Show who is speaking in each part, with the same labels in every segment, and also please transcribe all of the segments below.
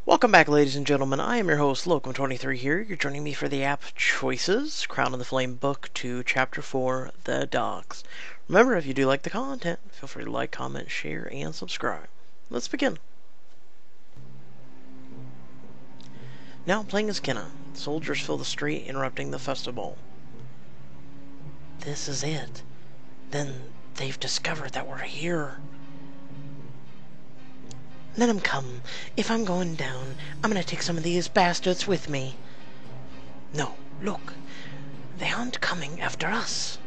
Speaker 1: Welcome back, ladies and gentlemen. I am your host, Locum23 here. You're joining me for the app Choices, Crown of the Flame Book 2, Chapter 4, The Docks. Remember, if you do like the content, feel free to like, comment, share, and subscribe. Let's begin. Now playing as Kenna. Soldiers fill the street, interrupting the festival. This is it. Then they've discovered that we're here. Let them come. If I'm going down, I'm gonna take some of these bastards with me. No, look. They aren't coming after us.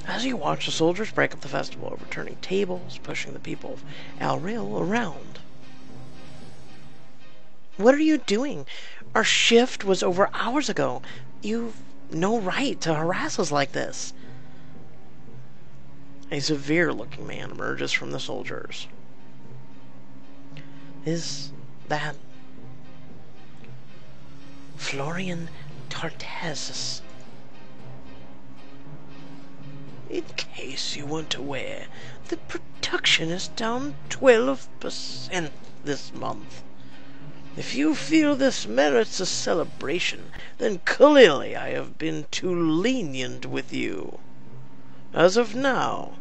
Speaker 1: As you watch, the soldiers break up the festival, overturning tables, pushing the people of Alrail around. What are you doing? Our shift was over hours ago. You've no right to harass us like this. A severe-looking man emerges from the soldiers. Is that Florian Tartessus? In case you weren't aware, the production is down 12% this month. If you feel this merits a celebration, then clearly I have been too lenient with you. As of now,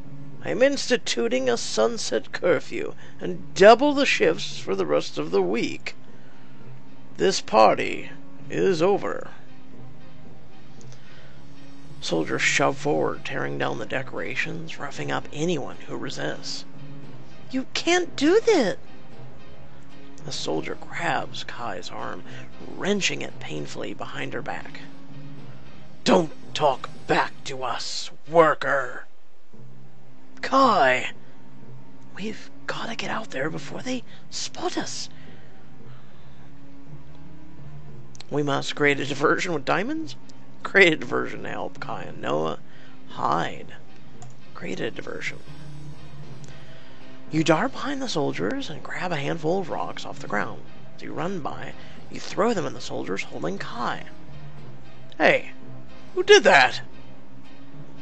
Speaker 1: I'm instituting a sunset curfew and double the shifts for the rest of the week. This party is over. Soldiers shove forward, tearing down the decorations, roughing up anyone who resists. You can't do that! A soldier grabs Kai's arm, wrenching it painfully behind her back. Don't talk back to us, worker! Kai! We've got to get out there before they spot us. We must create a diversion with diamonds? Create a diversion to help Kai and Noah hide. Create a diversion. You dart behind the soldiers and grab a handful of rocks off the ground. As you run by, you throw them at the soldiers holding Kai. Hey, who did that?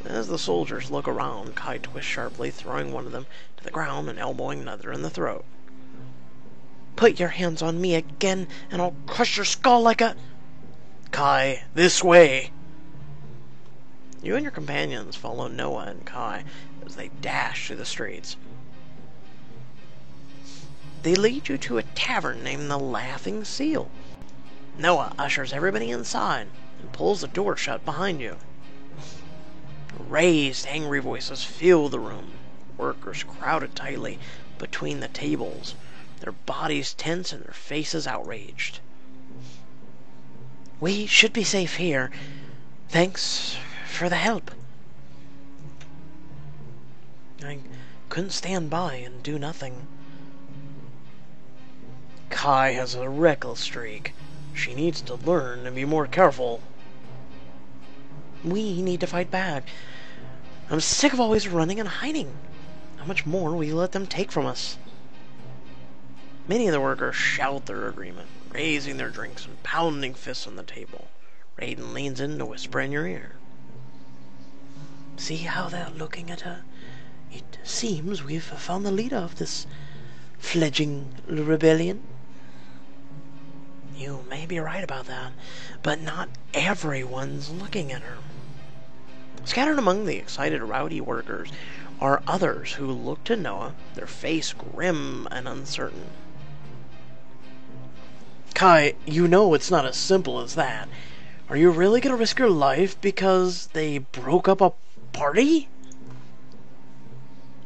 Speaker 1: As the soldiers look around, Kai twists sharply, throwing one of them to the ground and elbowing another in the throat. Put your hands on me again, and I'll crush your skull like a... Kai, this way! You and your companions follow Noah and Kai as they dash through the streets. They lead you to a tavern named the Laughing Seal. Noah ushers everybody inside and pulls the door shut behind you. Raised, angry voices fill the room. Workers crowded tightly between the tables, their bodies tense and their faces outraged. We should be safe here. Thanks for the help. I couldn't stand by and do nothing. Kai has a reckless streak. She needs to learn and be more careful. We need to fight back. I'm sick of always running and hiding. How much more will you let them take from us? Many of the workers shout their agreement, raising their drinks and pounding fists on the table. Raiden leans in to whisper in your ear. See how they're looking at her? It seems we've found the leader of this fledgling rebellion. You may be right about that, but not everyone's looking at her. Scattered among the excited, rowdy workers are others who look to Noah, their face grim and uncertain. Kai, you know it's not as simple as that. Are you really going to risk your life because they broke up a party?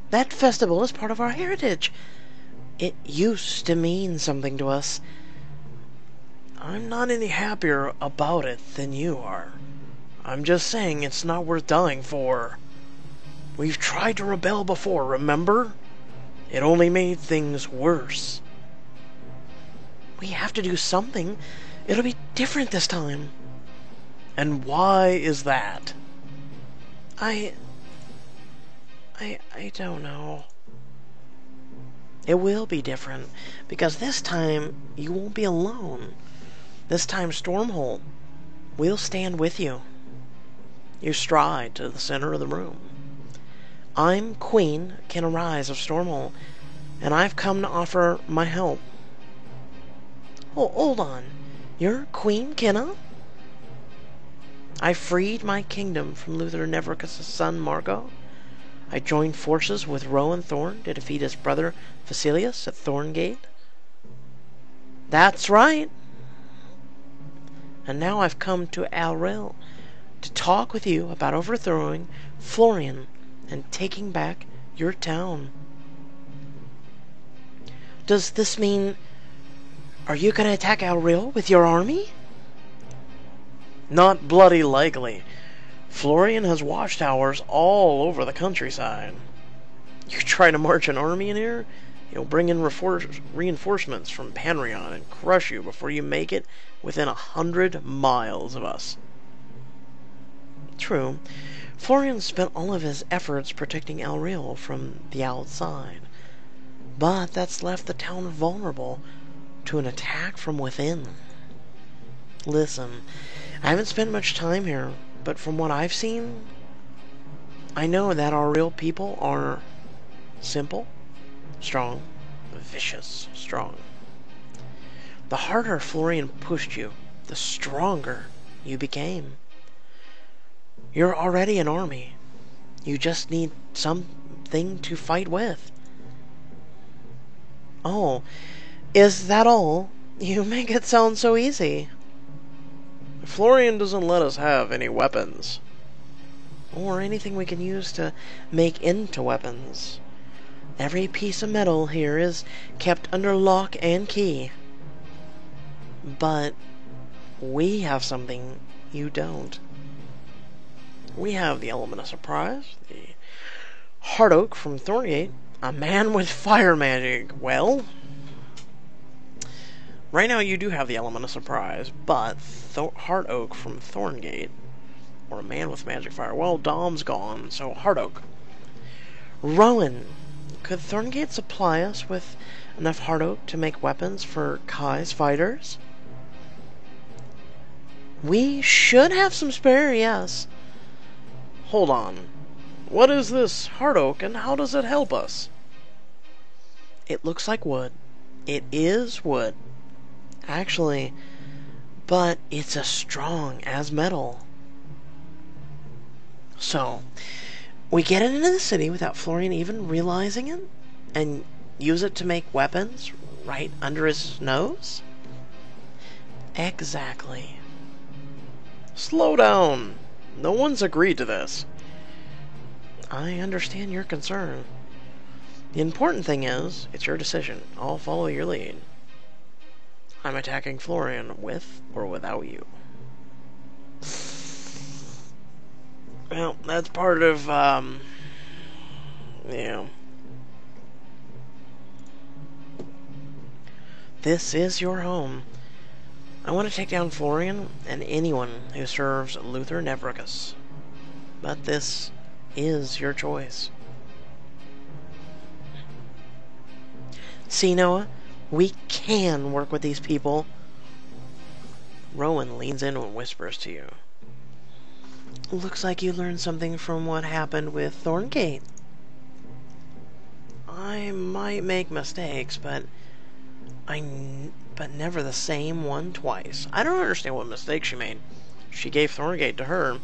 Speaker 1: That festival is part of our heritage. It used to mean something to us. I'm not any happier about it than you are. I'm just saying it's not worth dying for. We've tried to rebel before, remember? It only made things worse. We have to do something. It'll be different this time. And why is that? I don't know. It will be different, because this time you won't be alone. This time Stormhold will stand with you. You stride to the center of the room. I'm Queen Kenna Rise of Stormhold, and I've come to offer my help. Hold on. You're Queen Kenna? I freed my kingdom from Luther Nevricus' son Margo. I joined forces with Rowan Thorn to defeat his brother Vasilius at Thorngate. That's right. And now I've come to Alril to talk with you about overthrowing Florian and taking back your town. Does this mean... Are you going to attack Alril with your army? Not bloody likely. Florian has watchtowers all over the countryside. You try to march an army in here, he'll bring in reinforcements from Panrion and crush you before you make it within 100 miles of us. True. Florian spent all of his efforts protecting Alril from the outside. But that's left the town vulnerable to an attack from within. Listen, I haven't spent much time here, but from what I've seen, I know that our real people are simple, strong, vicious, strong. The harder Florian pushed you, the stronger you became. You're already an army. You just need something to fight with. Oh, is that all? You make it sound so easy. Florian doesn't let us have any weapons. Or anything we can use to make into weapons. Every piece of metal here is kept under lock and key. But we have something you don't. We have the element of surprise, the Heart Oak from Thorngate, a man with fire magic. Well, right now you do have the element of surprise, but Heart Oak from Thorngate, or a man with magic fire. Well, Dom's gone, so Heart Oak. Rowan, could Thorngate supply us with enough Heart Oak to make weapons for Kai's fighters? We should have some spare, yes. Hold on. What is this Heart Oak, and how does it help us? It looks like wood. It is wood. Actually, but it's as strong as metal. So, we get it into the city without Florian even realizing it, and use it to make weapons right under his nose? Exactly. Slow down. No one's agreed to this. I understand your concern. The important thing is, it's your decision. I'll follow your lead. I'm attacking Florian with or without you. Well, that's part of, This is your home. I want to take down Florian and anyone who serves Luther Nevricus. But this is your choice. See, Noah? We can work with these people. Rowan leans in and whispers to you. Looks like you learned something from what happened with Thorngate. I might make mistakes, but never the same one twice. I don't understand what mistake she made. She gave Thorngate to her.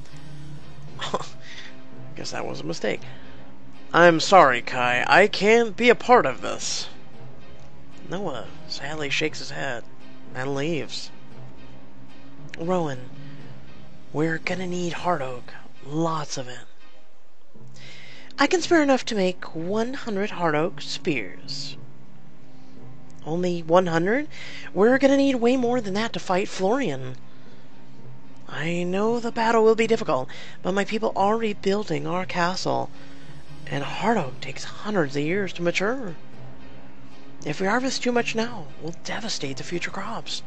Speaker 1: Guess that was a mistake. I'm sorry, Kai. I can't be a part of this. Noah sadly shakes his head and leaves. Rowan, we're gonna need Heart Oak. Lots of it. I can spare enough to make 100 Heart Oak spears. Only 100? We're gonna need way more than that to fight Florian. I know the battle will be difficult, but my people are rebuilding our castle, and Heart Oak takes hundreds of years to mature. If we harvest too much now, we'll devastate the future crops.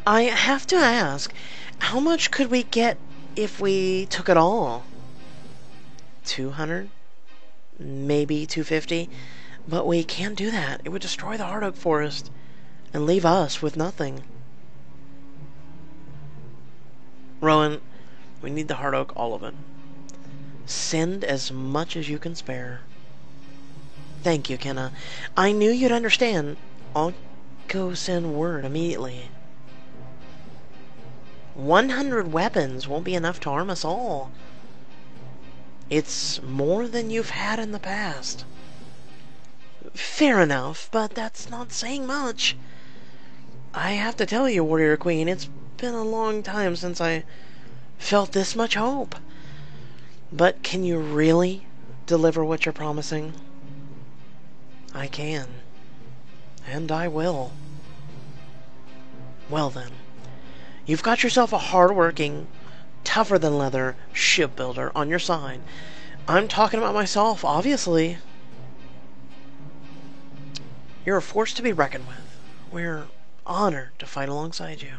Speaker 1: I have to ask, how much could we get if we took it all? 200? Maybe 250? But we can't do that. It would destroy the Heart Oak forest and leave us with nothing. Rowan, we need the Heart Oak, all of it. Send as much as you can spare. Thank you, Kenna. I knew you'd understand. I'll go send word immediately. 100 weapons won't be enough to arm us all. It's more than you've had in the past. Fair enough, but that's not saying much. I have to tell you, Warrior Queen, it's been a long time since I felt this much hope. But can you really deliver what you're promising? I can. And I will. Well then, you've got yourself a hard-working, tougher-than-leather shipbuilder on your side. I'm talking about myself, obviously. You're a force to be reckoned with. We're honored to fight alongside you.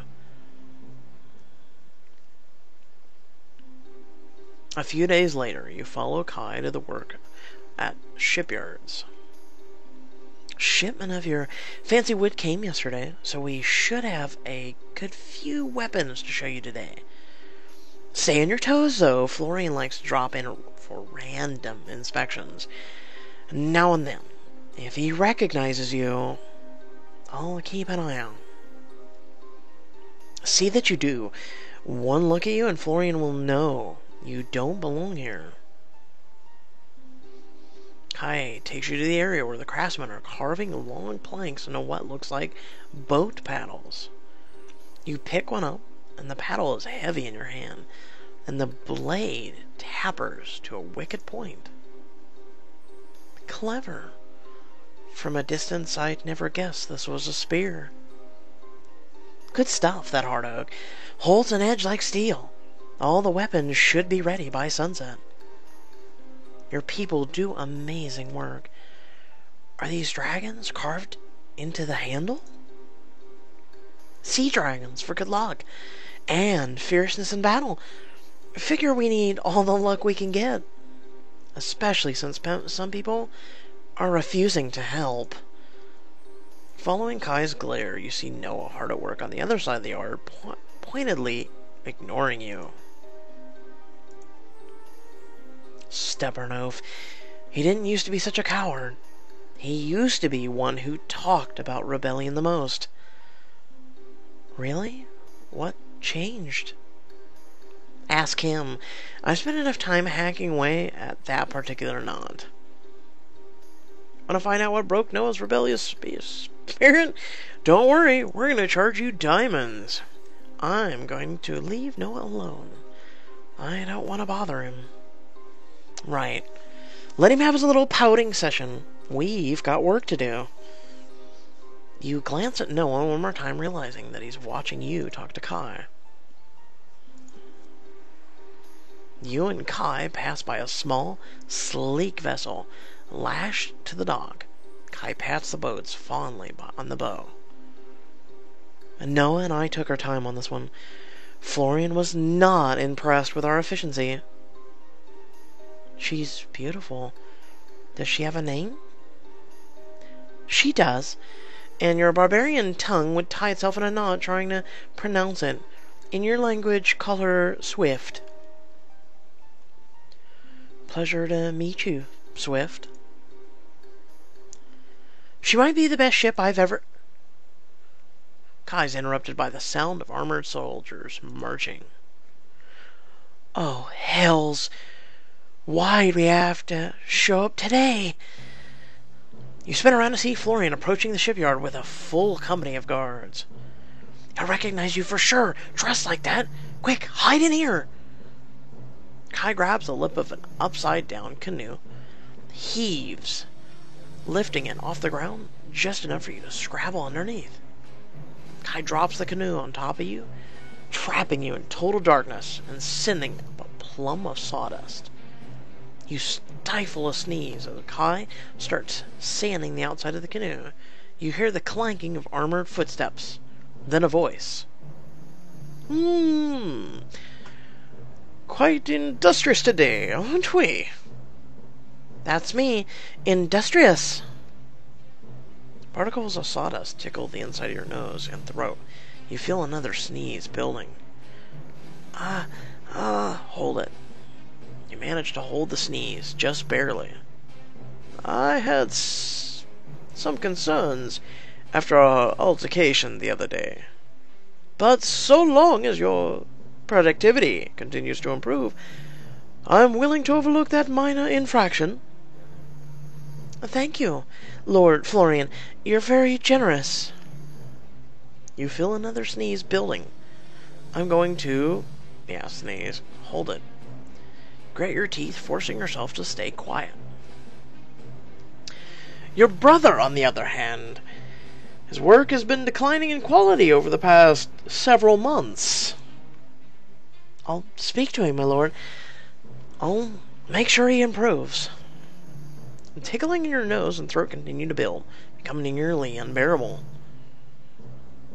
Speaker 1: A few days later, you follow Kai to the work at shipyards. Shipment of your fancy wood came yesterday, so we should have a good few weapons to show you today. Stay on your toes, though. Florian likes to drop in for random inspections. Now and then. If he recognizes you, I'll keep an eye out. See that you do. One look at you and Florian will know you don't belong here. Kai takes you to the area where the craftsmen are carving long planks into what looks like boat paddles. You pick one up, and the paddle is heavy in your hand, and the blade tappers to a wicked point. Clever. From a distance, I'd never guessed this was a spear. Good stuff, that hard oak. Holds an edge like steel. All the weapons should be ready by sunset. Your people do amazing work. Are these dragons carved into the handle? Sea dragons for good luck. And fierceness in battle. Figure we need all the luck we can get. Especially since some people are refusing to help. Following Kai's glare, you see Noah hard at work on the other side of the yard, pointedly ignoring you. Stubborn oaf. He didn't used to be such a coward. He used to be one who talked about rebellion the most. Really? What changed? Ask him. I've spent enough time hacking away at that particular knot. Want to find out what broke Noah's rebellious spirit? Don't worry, we're going to charge you diamonds. I'm going to leave Noah alone. I don't want to bother him. Right. Let him have his little pouting session. We've got work to do. You glance at Noah one more time, realizing that he's watching you talk to Kai. You and Kai pass by a small, sleek vessel lashed to the dock. Kai pats the boats fondly on the bow. And Noah and I took our time on this one. Florian was not impressed with our efficiency. She's beautiful. Does she have a name? She does. And your barbarian tongue would tie itself in a knot trying to pronounce it. In your language, call her Swift. Pleasure to meet you, Swift. She might be the best ship I've ever... Kai's interrupted by the sound of armored soldiers marching. Oh, hells. Why'd we have to show up today? You spin around to see Florian approaching the shipyard with a full company of guards. I recognize you for sure. Dressed like that. Quick, hide in here. Kai grabs the lip of an upside-down canoe, heaves, lifting it off the ground just enough for you to scrabble underneath. Kai drops the canoe on top of you, trapping you in total darkness and sending up a plum of sawdust. You stifle a sneeze as Kai starts sanding the outside of the canoe. You hear the clanking of armored footsteps, then a voice. Quite industrious today, aren't we? That's me. Industrious. Particles of sawdust tickle the inside of your nose and throat. You feel another sneeze building. Hold it. You manage to hold the sneeze, just barely. I had some concerns after our altercation the other day. But so long as your productivity continues to improve, I'm willing to overlook that minor infraction.
Speaker 2: Thank you, Lord Florian. You're very generous.
Speaker 1: You feel another sneeze building. I'm going to... Yeah, sneeze. Hold it. Grit your teeth, forcing yourself to stay quiet. Your brother, on the other hand, his work has been declining in quality over the past several months.
Speaker 2: I'll speak to him, my lord. I'll make sure he improves.
Speaker 1: The tickling in your nose and throat continue to build, becoming nearly unbearable.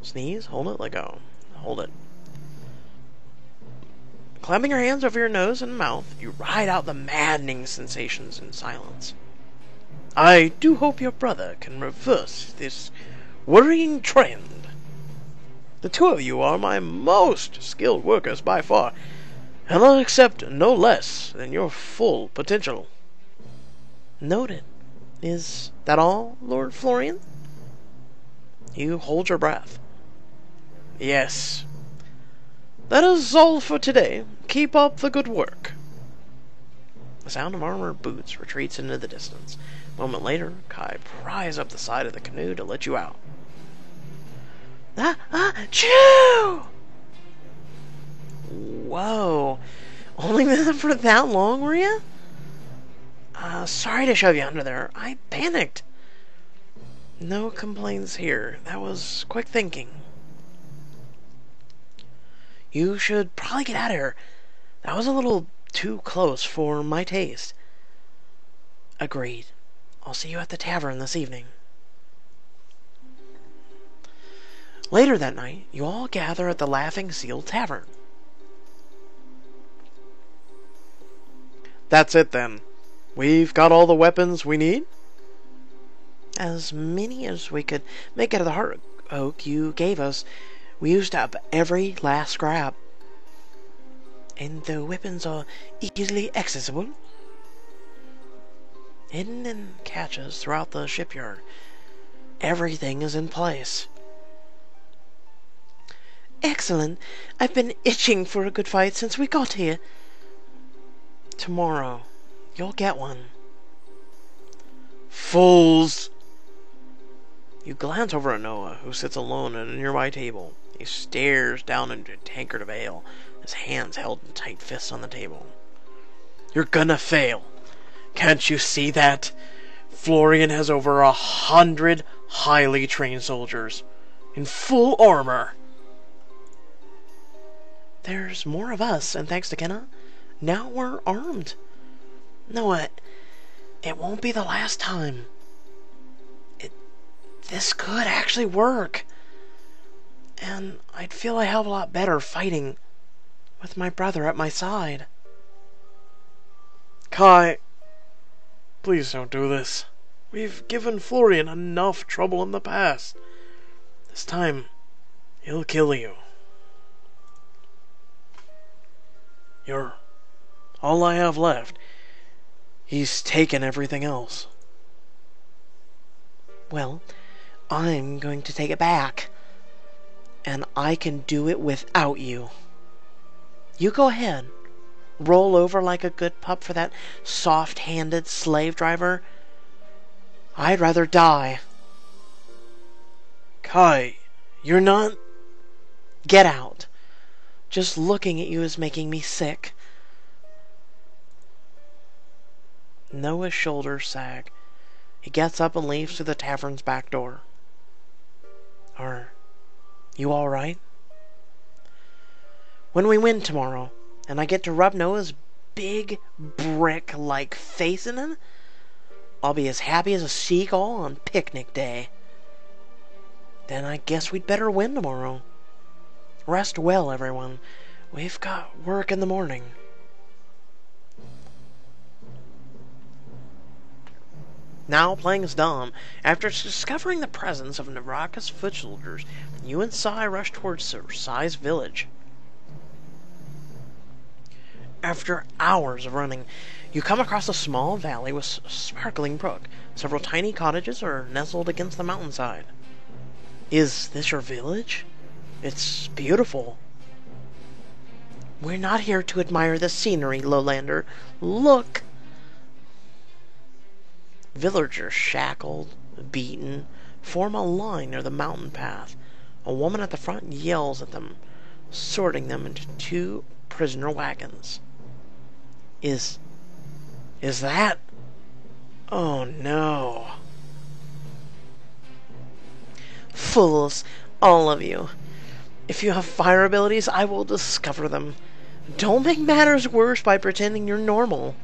Speaker 1: Sneeze, hold it, let go. Hold it. Clapping your hands over your nose and mouth, you ride out the maddening sensations in silence. I do hope your brother can reverse this worrying trend. The two of you are my most skilled workers by far, and I'll accept no less than your full potential.
Speaker 2: Noted. Is that all, Lord Florian?
Speaker 1: You hold your breath. Yes. That is all for today. Keep up the good work. The sound of armored boots retreats into the distance. A moment later, Kai pries up the side of the canoe to let you out.
Speaker 2: Choo! Whoa. Only been there for that long, were you? Sorry to shove you under there. I panicked.
Speaker 1: No complaints here. That was quick thinking.
Speaker 2: You should probably get out of here. That was a little too close for my taste. Agreed. I'll see you at the tavern this evening. Later that night, you all gather at the Laughing Seal Tavern.
Speaker 1: That's it then. We've got all the weapons we need?
Speaker 2: As many as we could make out of the heart oak you gave us. We used up every last scrap. And the weapons are easily accessible. Hidden in caches throughout the shipyard. Everything is in place. Excellent. I've been itching for a good fight since we got here. Tomorrow, you'll get one.
Speaker 1: Fools! You glance over at Noah, who sits alone at a nearby table. He stares down into a tankard of ale, his hands held in tight fists on the table. You're gonna fail. Can't you see that? Florian has over 100 highly trained soldiers, in full armor.
Speaker 2: There's more of us, and thanks to Kenna, now we're armed. Noah, it won't be the last time. This could actually work. And I'd feel a hell of a lot better fighting with my brother at my side.
Speaker 1: Kai, please don't do this. We've given Florian enough trouble in the past. This time, he'll kill you. You're all I have left. He's taken everything else.
Speaker 2: Well, I'm going to take it back. And I can do it without you. You go ahead. Roll over like a good pup for that soft-handed slave driver. I'd rather die.
Speaker 1: Kai, you're not...
Speaker 2: Get out. Just looking at you is making me sick. Noah's shoulders sag. He gets up and leaves through the tavern's back door. Are you all right? When we win tomorrow, and I get to rub Noah's big brick-like face in it, I'll be as happy as a seagull on picnic day. Then I guess we'd better win tomorrow. Rest well, everyone. We've got work in the morning. Now playing as Dom, after discovering the presence of Navraka's foot soldiers, you and Sai rush towards Sir Sai's village. After hours of running, you come across a small valley with a sparkling brook. Several tiny cottages are nestled against the mountainside. Is this your village? It's beautiful. We're not here to admire the scenery, Lowlander. Look! Villagers, shackled, beaten, form a line near the mountain path. A woman at the front yells at them, sorting them into 2 prisoner wagons. Is that? Oh no. Fools, all of you. If you have fire abilities, I will discover them. Don't make matters worse by pretending you're normal.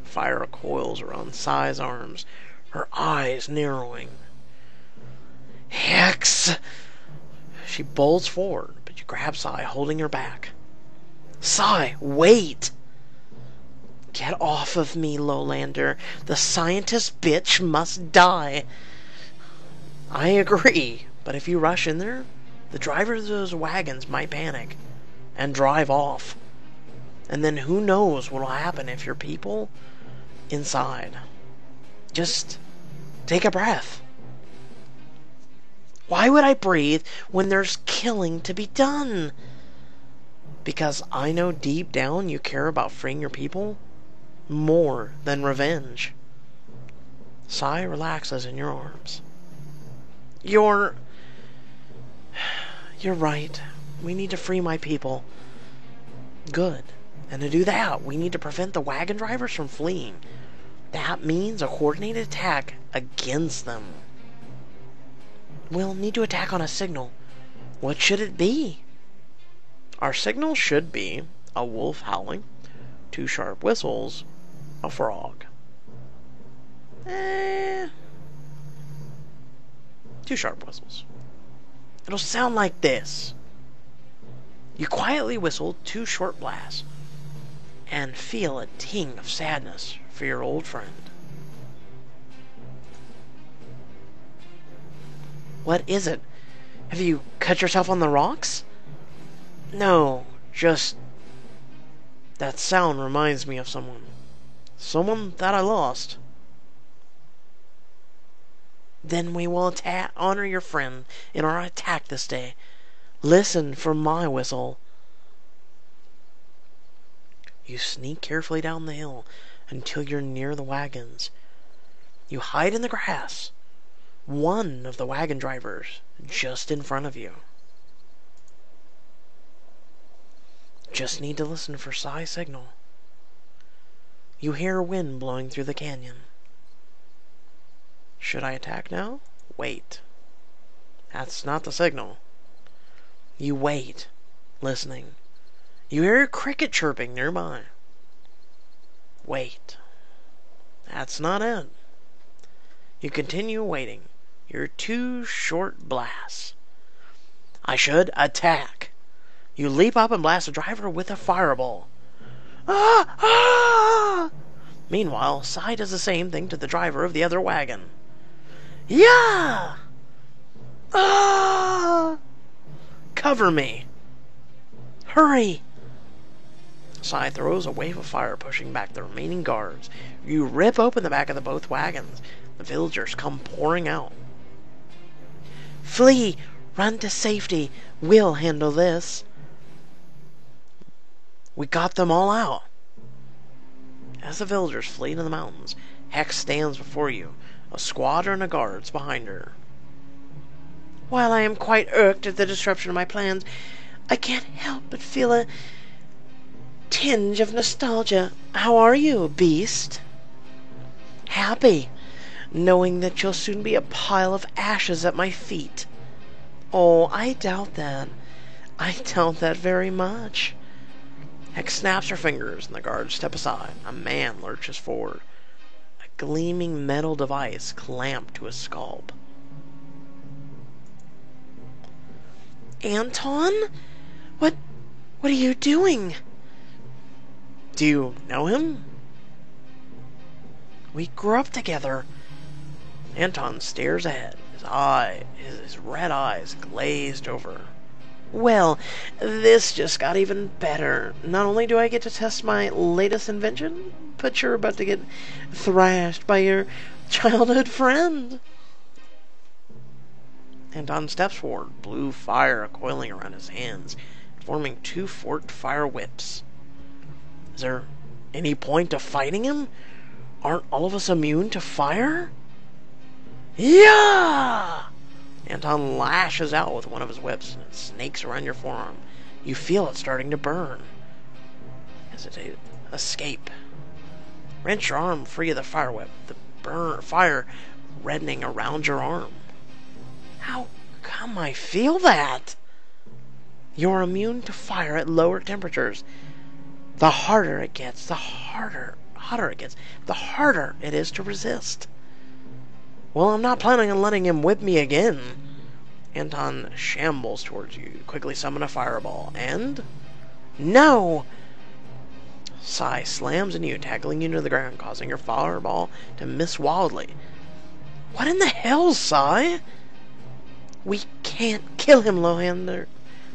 Speaker 2: Fire coils around Sai's arms, her eyes narrowing. Hex! She bolts forward, but you grab Sai, holding her back. Sai, wait! Get off of me, Lowlander. The scientist bitch must die. I agree, but if you rush in there, the drivers of those wagons might panic and drive off. And then who knows what will happen if your people inside. Just take a breath. Why would I breathe when there's killing to be done? Because I know deep down you care about freeing your people more than revenge. Sai relaxes in your arms. You're right. We need to free my people. Good. And to do that, we need to prevent the wagon drivers from fleeing. That means a coordinated attack against them. We'll need to attack on a signal. What should it be? Our signal should be a wolf howling, 2 sharp whistles, a frog. 2 sharp whistles. It'll sound like this. You quietly whistle 2 short blasts and feel a ting of sadness for your old friend. What is it? Have you cut yourself on the rocks? No, just... that sound reminds me of someone. Someone that I lost. Then we will honor your friend in our attack this day. Listen for my whistle. You sneak carefully down the hill until you're near the wagons. You hide in the grass. One of the wagon drivers just in front of you. Just need to listen for Sai's signal. You hear wind blowing through the canyon. Should I attack now? Wait. That's not the signal. You wait, listening. You hear a cricket chirping nearby. Wait. That's not it. You continue waiting. Your 2 short blasts. I should attack. You leap up and blast the driver with a fireball. Ah! Ah! Meanwhile, Sai does the same thing to the driver of the other wagon. Yeah! Ah! Cover me. Hurry! Sai throws a wave of fire, pushing back the remaining guards. You rip open the back of both wagons. The villagers come pouring out. Flee! Run to safety. We'll handle this. We got them all out. As the villagers flee to the mountains, Hex stands before you, a squadron of guards behind her. While I am quite irked at the disruption of my plans, I can't help but feel a tinge of nostalgia. How are you, beast? Happy, knowing that you'll soon be a pile of ashes at my feet. Oh, I doubt that. I doubt that very much. Hex snaps her fingers and the guards step aside. A man lurches forward, a gleaming metal device clamped to his scalp. Anton? What are you doing? Do you know him? We grew up together. Anton stares ahead, his red eyes glazed over. Well, this just got even better. Not only do I get to test my latest invention, but you're about to get thrashed by your childhood friend.
Speaker 1: Anton steps forward, blue fire coiling around his hands, forming two forked fire whips. Is there any point to fighting him? Aren't all of us immune to fire? Yeah! Anton lashes out with one of his whips, and it snakes around your forearm. You feel it starting to burn. Hesitate. Escape. Wrench your arm free of the fire whip. The fire reddening around your arm. How come I feel that? You're immune to fire at lower temperatures. The harder it gets, hotter it gets, the harder it is to resist. Well, I'm not planning on letting him whip me again. Anton shambles towards you. Quickly summon a fireball. And... no! Sai slams into you, tackling you to the ground, causing your fireball to miss wildly. What in the hell, Sai? We can't kill him, Lohander.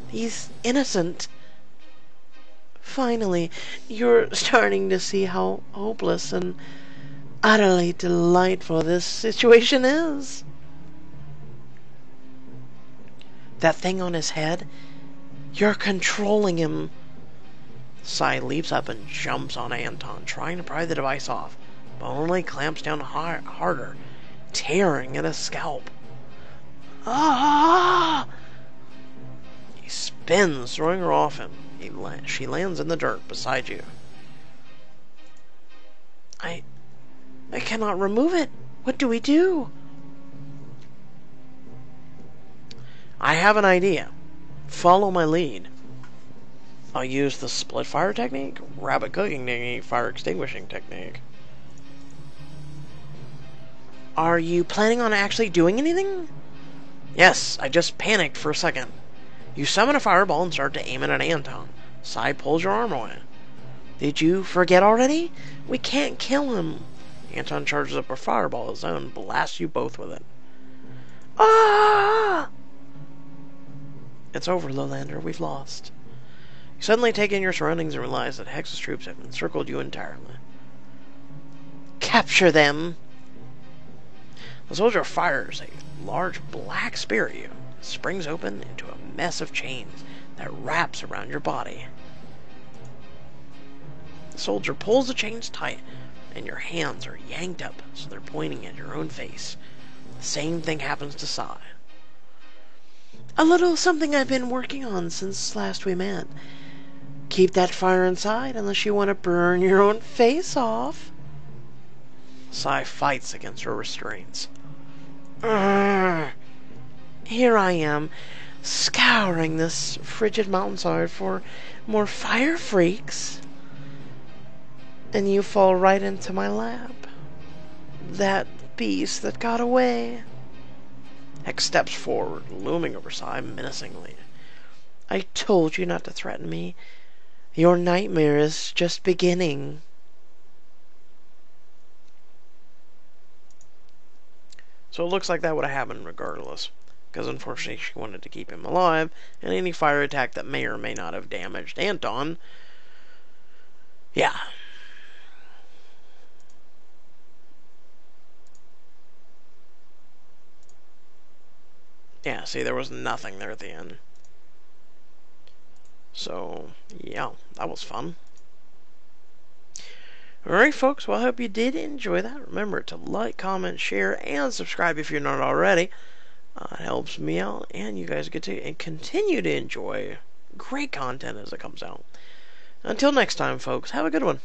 Speaker 1: He's innocent. Finally, you're starting to see how hopeless and utterly delightful this situation is. That thing on his head, you're controlling him. Sai leaps up and jumps on Anton, trying to pry the device off, but only clamps down harder, tearing at his scalp. Ah! He spins, throwing her off him. She lands in the dirt beside you. I cannot remove it. What do we do? I have an idea. Follow my lead. I'll use the split fire technique, rabbit cooking technique, fire extinguishing technique. Are you planning on actually doing anything? Yes, I just panicked for a second. You summon a fireball and start to aim it at Anton. Sai pulls your arm away. Did you forget already? We can't kill him. Anton charges up a fireball of his own and blasts you both with it. Ah! It's over, Lohander. We've lost. You suddenly take in your surroundings and realize that Hex's troops have encircled you entirely. Capture them! The soldier fires a large black spear at you. It springs open into a mess of chains that wraps around your body. The soldier pulls the chains tight, and your hands are yanked up so they're pointing at your own face. The same thing happens to Sai. A little something I've been working on since last we met. Keep that fire inside unless you want to burn your own face off. Sai fights against her restraints. Here I am, scouring this frigid mountainside for more fire freaks. And you fall right into my lap. That beast that got away. Hex steps forward, looming over Sai menacingly. I told you not to threaten me. Your nightmare is just beginning. So it looks like that would have happened regardless, because unfortunately she wanted to keep him alive, and any fire attack that may or may not have damaged Anton. Yeah. Yeah, see, there was nothing there at the end. So, yeah, that was fun. Alright, folks, well, I hope you did enjoy that. Remember to like, comment, share, and subscribe if you're not already. It helps me out, and you guys get to continue to enjoy great content as it comes out. Until next time, folks, have a good one.